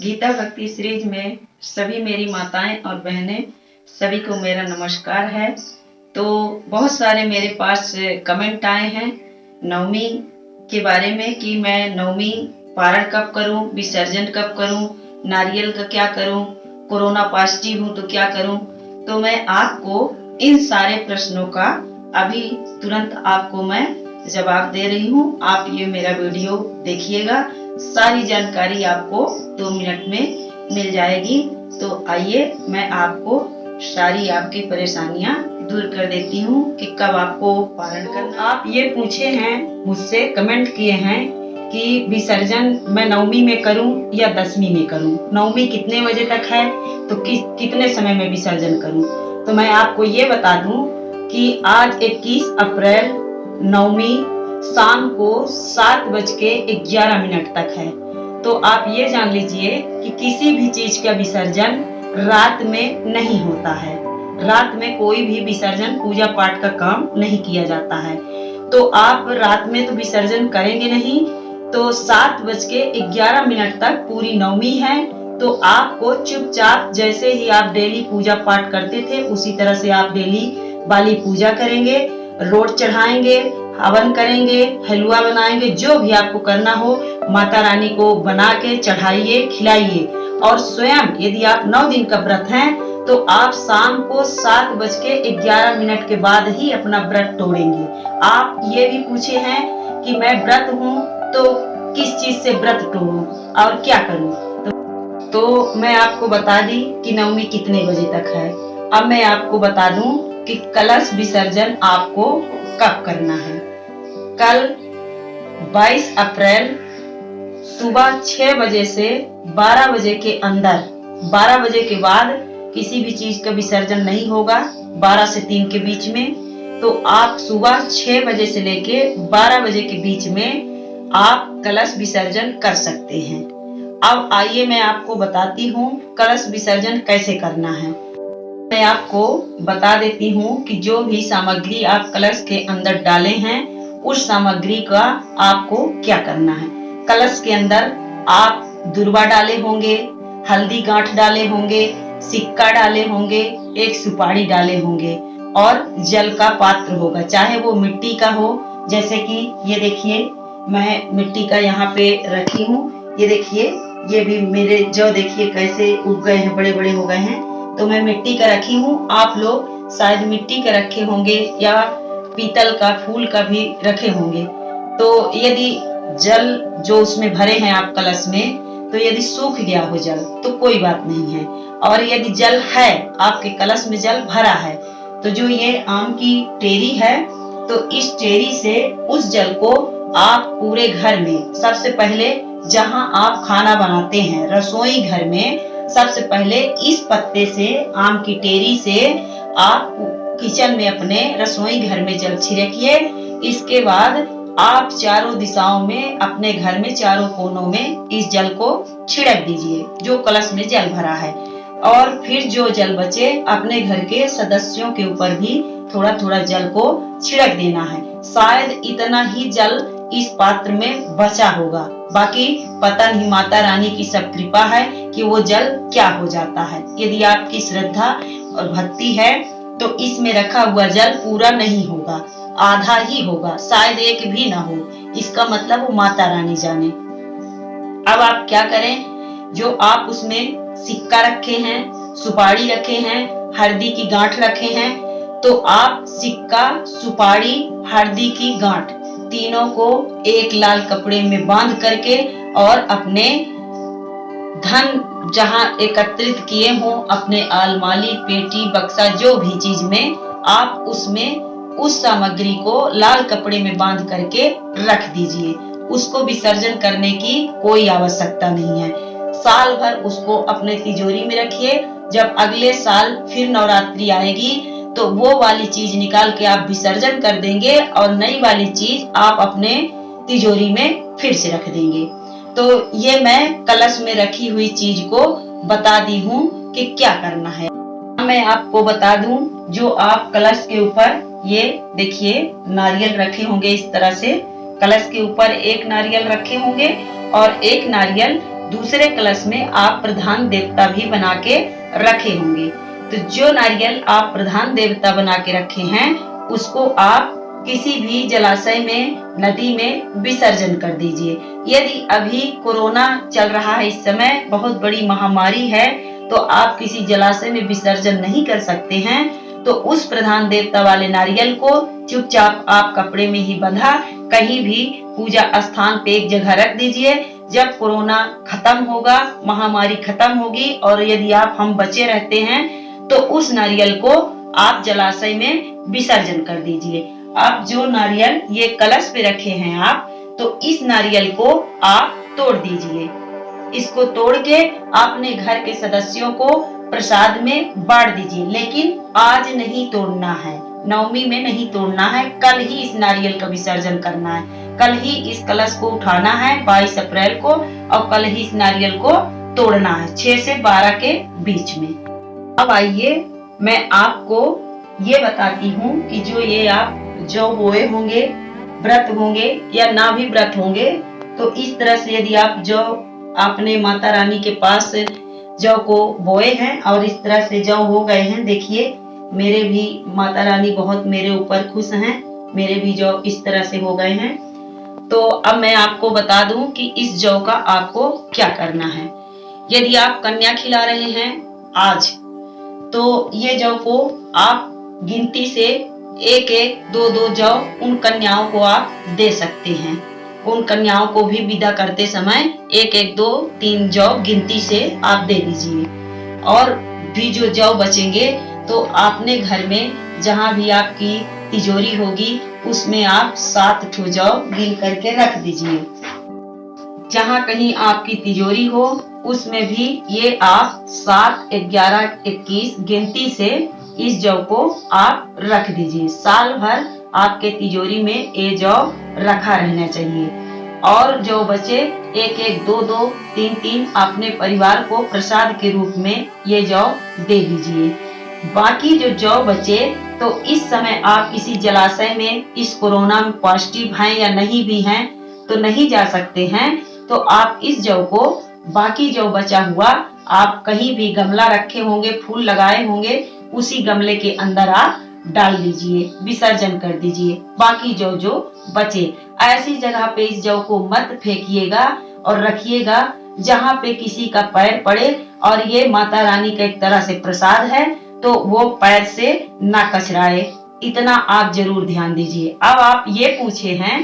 गीता भक्ति सीरीज में सभी मेरी माताएं और बहनें सभी को मेरा नमस्कार है। तो बहुत सारे मेरे पास कमेंट आए हैं नवमी के बारे में कि मैं नवमी पारण कब करूं, विसर्जन कब करूं, नारियल का क्या करूं, कोरोना पॉजिटिव हूं तो क्या करूं। तो मैं आपको इन सारे प्रश्नों का अभी तुरंत आपको मैं जवाब दे रही हूं। आप ये मेरा वीडियो देखिएगा, सारी जानकारी आपको 2 मिनट में मिल जाएगी। तो आइए मैं आपको सारी आपकी परेशानियां दूर कर देती हूँ कि कब आपको पारण करना। आप ये पूछे हैं मुझसे, कमेंट किए हैं कि विसर्जन मैं नवमी में करूं या 10वीं में करूं, नवमी कितने बजे तक है तो कितने समय में विसर्जन करूं। तो मैं आपको ये बता दूं कि आज 21 अप्रैल नवमी शाम को 7:11 तक है। तो आप ये जान लीजिए कि किसी भी चीज का विसर्जन रात में नहीं होता है। रात में कोई भी विसर्जन पूजा पाठ का काम नहीं किया जाता है। तो आप रात में तो विसर्जन करेंगे नहीं, तो 7:11 तक पूरी नवमी है। तो आपको चुपचाप जैसे ही आप डेली पूजा पाठ करते थे उसी तरह से आप डेली वाली पूजा करेंगे, रोट चढ़ाएंगे, हवन करेंगे, हलवा बनाएंगे, जो भी आपको करना हो माता रानी को बना के चढ़ाइए, खिलाइए। और स्वयं यदि आप 9 दिन का व्रत हैं तो आप शाम को 7:11 के बाद ही अपना व्रत तोड़ेंगे। आप ये भी पूछे हैं कि मैं व्रत हूँ तो किस चीज से व्रत तोड़ूं और क्या करूं। तो मैं आपको बता दी कि नवमी कितने बजे तक है। अब मैं आपको बता दूं कि कलश विसर्जन आपको कब करना है। कल 22 अप्रैल सुबह 6 बजे से 12 बजे के अंदर, 12 बजे के बाद किसी भी चीज का विसर्जन नहीं होगा। 12 से 3 के बीच में तो आप सुबह 6 बजे से लेके 12 बजे के बीच में आप कलश विसर्जन कर सकते हैं। अब आइए मैं आपको बताती हूँ कलश विसर्जन कैसे करना है। मैं आपको बता देती हूँ कि जो भी सामग्री आप कलश के अंदर डाले हैं उस सामग्री का आपको क्या करना है। कलश के अंदर आप दुर्वा डाले होंगे, हल्दी गांठ डाले होंगे, सिक्का डाले होंगे, एक सुपारी डाले होंगे और जल का पात्र होगा, चाहे वो मिट्टी का हो। जैसे कि ये देखिए मैं मिट्टी का यहाँ पे रखी हूँ। ये देखिए ये भी मेरे जो देखिए कैसे उग गए हैं, बड़े बड़े हो गए हैं। तो मैं मिट्टी का रखी हूँ। आप लोग शायद मिट्टी का रखे होंगे या पीतल का, फूल का भी रखे होंगे। तो यदि जल जो उसमें भरे हैं आप कलश में, तो यदि सूख गया हो जल तो कोई बात नहीं है। और यदि जल है, आपके कलश में जल भरा है, तो जो ये आम की टेरी है, तो इस टेरी से उस जल को आप पूरे घर में, सबसे पहले जहां आप खाना बनाते हैं रसोई घर में, सबसे पहले इस पत्ते से, आम की टेरी से आप किचन में अपने रसोई घर में जल छिड़किए। इसके बाद आप चारों दिशाओं में अपने घर में चारों कोनों में इस जल को छिड़क दीजिए जो कलश में जल भरा है। और फिर जो जल बचे अपने घर के सदस्यों के ऊपर भी थोड़ा थोड़ा जल को छिड़क देना है। शायद इतना ही जल इस पात्र में बचा होगा, बाकी पता नहीं, माता रानी की सब कृपा है कि वो जल क्या हो जाता है। यदि आपकी श्रद्धा और भक्ति है तो इसमें रखा हुआ जल पूरा नहीं होगा, आधा ही होगा, शायद एक भी ना हो। इसका मतलब वो माता रानी जाने। अब आप क्या करें, जो आप उसमें सिक्का रखे हैं, सुपारी रखे हैं, हल्दी की गांठ रखे हैं, तो आप सिक्का, सुपारी, हल्दी की गांठ तीनों को एक लाल कपड़े में बांध करके और अपने धन जहां एकत्रित किए हों, अपने अलमारी, पेटी, बक्सा, जो भी चीज में, आप उसमें उस सामग्री को लाल कपड़े में बांध करके रख दीजिए। उसको विसर्जन करने की कोई आवश्यकता नहीं है। साल भर उसको अपने तिजोरी में रखिए। जब अगले साल फिर नवरात्रि आएगी तो वो वाली चीज निकाल के आप विसर्जन कर देंगे और नई वाली चीज आप अपने तिजोरी में फिर से रख देंगे। तो ये मैं कलश में रखी हुई चीज को बता दी हूँ कि क्या करना है। मैं आपको बता दूं, जो आप कलश के ऊपर ये देखिए नारियल रखे होंगे, इस तरह से कलश के ऊपर एक नारियल रखे होंगे और एक नारियल दूसरे कलश में आप प्रधान देवता भी बना के रखे होंगे। तो जो नारियल आप प्रधान देवता बना के रखे हैं उसको आप किसी भी जलाशय में, नदी में विसर्जन कर दीजिए। यदि अभी कोरोना चल रहा है, इस समय बहुत बड़ी महामारी है, तो आप किसी जलाशय में विसर्जन नहीं कर सकते हैं, तो उस प्रधान देवता वाले नारियल को चुपचाप आप कपड़े में ही बंधा कहीं भी पूजा स्थान पे एक जगह रख दीजिए। जब कोरोना खत्म होगा, महामारी खत्म होगी और यदि हम बचे रहते हैं तो उस नारियल को आप जलाशय में विसर्जन कर दीजिए। आप जो नारियल ये कलश पे रखे हैं आप, तो इस नारियल को आप तोड़ दीजिए। इसको तोड़ के अपने घर के सदस्यों को प्रसाद में बांट दीजिए, लेकिन आज नहीं तोड़ना है, नवमी में नहीं तोड़ना है, कल ही इस नारियल का विसर्जन करना है। कल ही इस कलश को उठाना है 22 अप्रैल को, और कल ही इस नारियल को तोड़ना है 6 से 12 के बीच में। अब आइए मैं आपको ये बताती हूँ कि जो ये आप जौ बोए होंगे, व्रत होंगे या ना भी व्रत होंगे, तो इस तरह से यदि आप जौ आपने माता रानी के पास जौ को बोए हैं और इस तरह से जौ हो गए हैं, देखिए मेरे भी माता रानी बहुत मेरे ऊपर खुश हैं, मेरे भी जौ इस तरह से हो गए हैं। तो अब मैं आपको बता दूं कि इस जौ का आपको क्या करना है। यदि आप कन्या खिला रहे हैं आज, तो ये जौ को आप गिनती से 1-1, 2-2 जौ उन कन्याओं को आप दे सकते हैं। उन कन्याओं को भी विदा करते समय 1-1, 2, 3 जौ गिनती से आप दे दीजिए। और भी जो जौ बचेंगे तो आपने घर में जहां भी आपकी तिजोरी होगी उसमें आप 7 ठो जौ गिन करके रख दीजिए। जहां कहीं आपकी तिजोरी हो उसमें भी ये आप 7, 11, 21 गिनती से इस जौ को आप रख दीजिए। साल भर आपके तिजोरी में ये जौ रखा रहना चाहिए। और जो बचे 1-1, 2-2, 3-3 अपने परिवार को प्रसाद के रूप में ये जौ दे दीजिए। बाकी जो जौ बचे तो इस समय आप किसी जलाशय में इस कोरोना में पॉजिटिव हैं या नहीं भी हैं तो नहीं जा सकते हैं, तो आप इस जौ को, बाकी जो बचा हुआ आप कहीं भी गमला रखे होंगे, फूल लगाए होंगे, उसी गमले के अंदर आप डाल दीजिए, विसर्जन कर दीजिए। बाकी जो बचे ऐसी जगह पे इस जौ को मत फेंकिएगा और रखिएगा जहाँ पे किसी का पैर पड़े, और ये माता रानी का एक तरह से प्रसाद है तो वो पैर से ना कचराए, इतना आप जरूर ध्यान दीजिए। अब आप ये पूछे हैं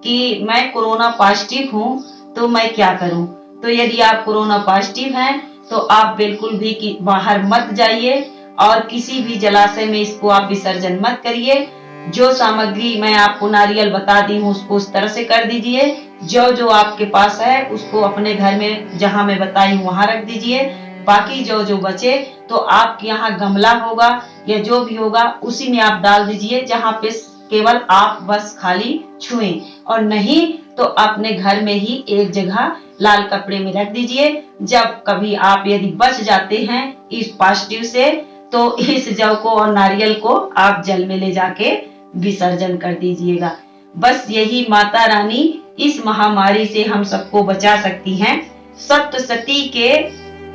कि मैं कोरोना पॉजिटिव हूँ तो मैं क्या करूँ। तो यदि आप कोरोना पॉजिटिव हैं तो आप बिल्कुल भी बाहर मत जाइए और किसी भी जलाशय में इसको आप विसर्जन मत करिए। जो सामग्री मैं आपको नारियल बता दी हूँ उसको उस तरह से कर दीजिए। जो आपके पास है उसको अपने घर में जहाँ मैं बताई हूँ वहां रख दीजिए। बाकी जो बचे तो आपके यहाँ गमला होगा या जो भी होगा उसी में आप डाल दीजिए, जहाँ पे केवल आप बस खाली छुएं, और नहीं तो अपने घर में ही एक जगह लाल कपड़े में रख दीजिए। जब कभी आप यदि बच जाते हैं इस पॉजिटिव से तो इस जौ को और नारियल को आप जल में ले जाके विसर्जन कर दीजिएगा। बस यही माता रानी इस महामारी से हम सबको बचा सकती हैं। सप्तशती के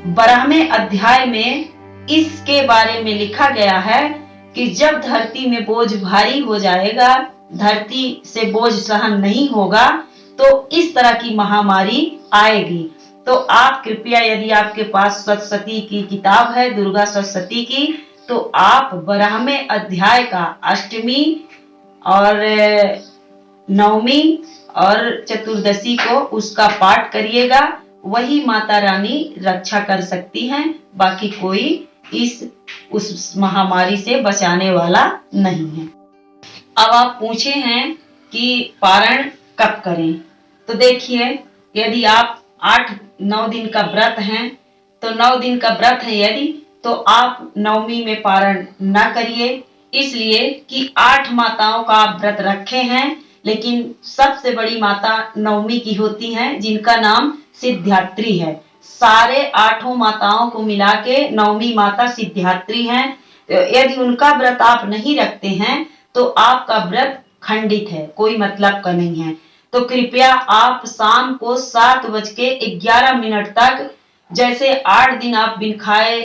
12वें अध्याय में इसके बारे में लिखा गया है कि जब धरती में बोझ भारी हो जाएगा, धरती से बोझ सहन नहीं होगा, तो इस तरह की महामारी आएगी। तो आप कृपया, यदि आपके पास सप्तशती की किताब है, दुर्गा सप्तशती की, तो आप 12वें अध्याय का अष्टमी और नवमी और चतुर्दशी को उसका पाठ करिएगा। वही माता रानी रक्षा कर सकती हैं, बाकी कोई उस महामारी से बचाने वाला नहीं है। अब आप पूछे हैं कि पारण कब करें, तो देखिए यदि आप 8-9 दिन का व्रत हैं तो 9 दिन का व्रत है यदि, तो आप नवमी में पारण न करिए, इसलिए कि 8 माताओं का आप व्रत रखे हैं, लेकिन सबसे बड़ी माता नवमी की होती हैं जिनका नाम सिद्धिदात्री है। सारे 8 माताओं को मिला के नवमी माता सिद्धिदात्री हैं। यदि उनका व्रत आप नहीं रखते हैं तो आपका व्रत खंडित है, कोई मतलब का नहीं है। तो कृपया आप शाम को 7:11 तक, जैसे 8 दिन आप बिन खाए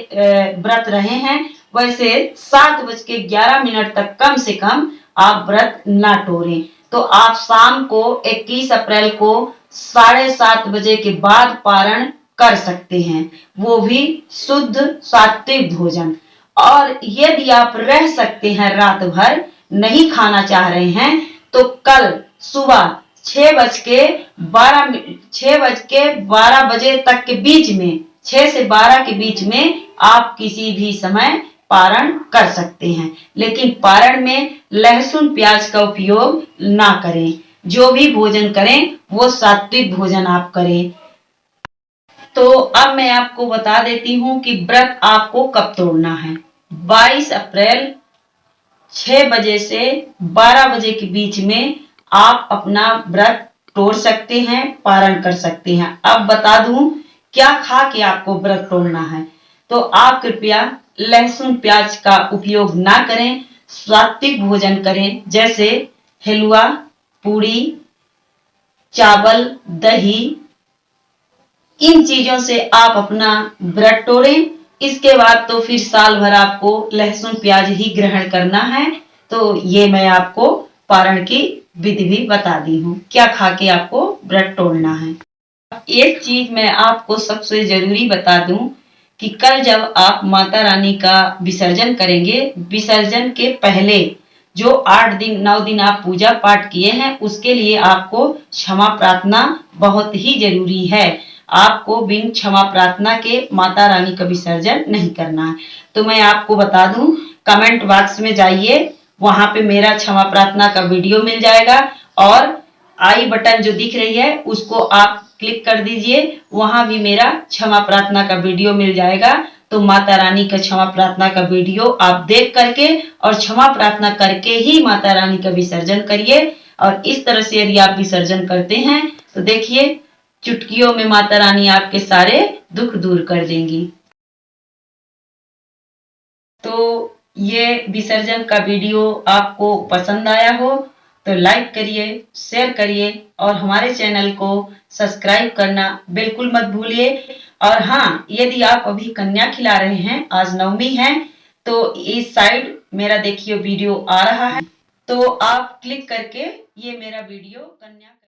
व्रत रहे हैं, वैसे 7:11 तक कम से कम आप व्रत ना तोड़ें। तो आप शाम को 21 अप्रैल को 7:30 के बाद पारण कर सकते हैं, वो भी शुद्ध सात्विक भोजन। और यदि आप रह सकते हैं, रात भर नहीं खाना चाह रहे हैं, तो कल सुबह 6:12 तक के बीच में, 6 से 12 के बीच में आप किसी भी समय पारण कर सकते हैं। लेकिन पारण में लहसुन प्याज का उपयोग ना करें। जो भी भोजन करें वो सात्विक भोजन आप करें। तो अब मैं आपको बता देती हूँ कि व्रत आपको कब तोड़ना है। 22 अप्रैल 6 बजे से 12 बजे के बीच में आप अपना व्रत तोड़ सकते हैं, पारण कर सकते हैं। अब बता दूं क्या खा के आपको व्रत तोड़ना है। तो आप कृपया लहसुन प्याज का उपयोग ना करें, सात्विक भोजन करें, जैसे हलवा, पूड़ी, चावल, दही। इन चीजों से आप अपना व्रत तोड़ें। इसके बाद तो फिर साल भर आपको लहसुन प्याज ही ग्रहण करना है। तो ये मैं आपको पारण की विधि भी बता दी हूँ, क्या खा के आपको व्रत तोड़ना है। एक चीज मैं आपको सबसे जरूरी बता दूं कि कल जब आप माता रानी का विसर्जन करेंगे, विसर्जन के पहले जो 8 दिन 9 दिन आप पूजा पाठ किए हैं, उसके लिए आपको क्षमा प्रार्थना बहुत ही जरूरी है। आपको बिन क्षमा प्रार्थना के माता रानी का विसर्जन नहीं करना है। तो मैं आपको बता दूं, कमेंट बॉक्स में जाइए, वहां पे मेरा क्षमा प्रार्थना का वीडियो मिल जाएगा, और आई बटन जो दिख रही है उसको आप क्लिक कर दीजिए, वहां भी मेरा क्षमा प्रार्थना का वीडियो मिल जाएगा। तो माता रानी का क्षमा प्रार्थना का वीडियो आप देख करके और क्षमा प्रार्थना करके ही माता रानी का विसर्जन करिए। और इस तरह से यदि आप विसर्जन करते हैं तो देखिए, चुटकियों में माता रानी आपके सारे दुख दूर कर देंगी। तो ये विसर्जन का वीडियो आपको पसंद आया हो तो लाइक करिए, शेयर करिए और हमारे चैनल को सब्सक्राइब करना बिल्कुल मत भूलिए। और हाँ, यदि आप अभी कन्या खिला रहे हैं, आज नवमी है, तो इस साइड मेरा देखिए वीडियो आ रहा है, तो आप क्लिक करके ये मेरा वीडियो कन्या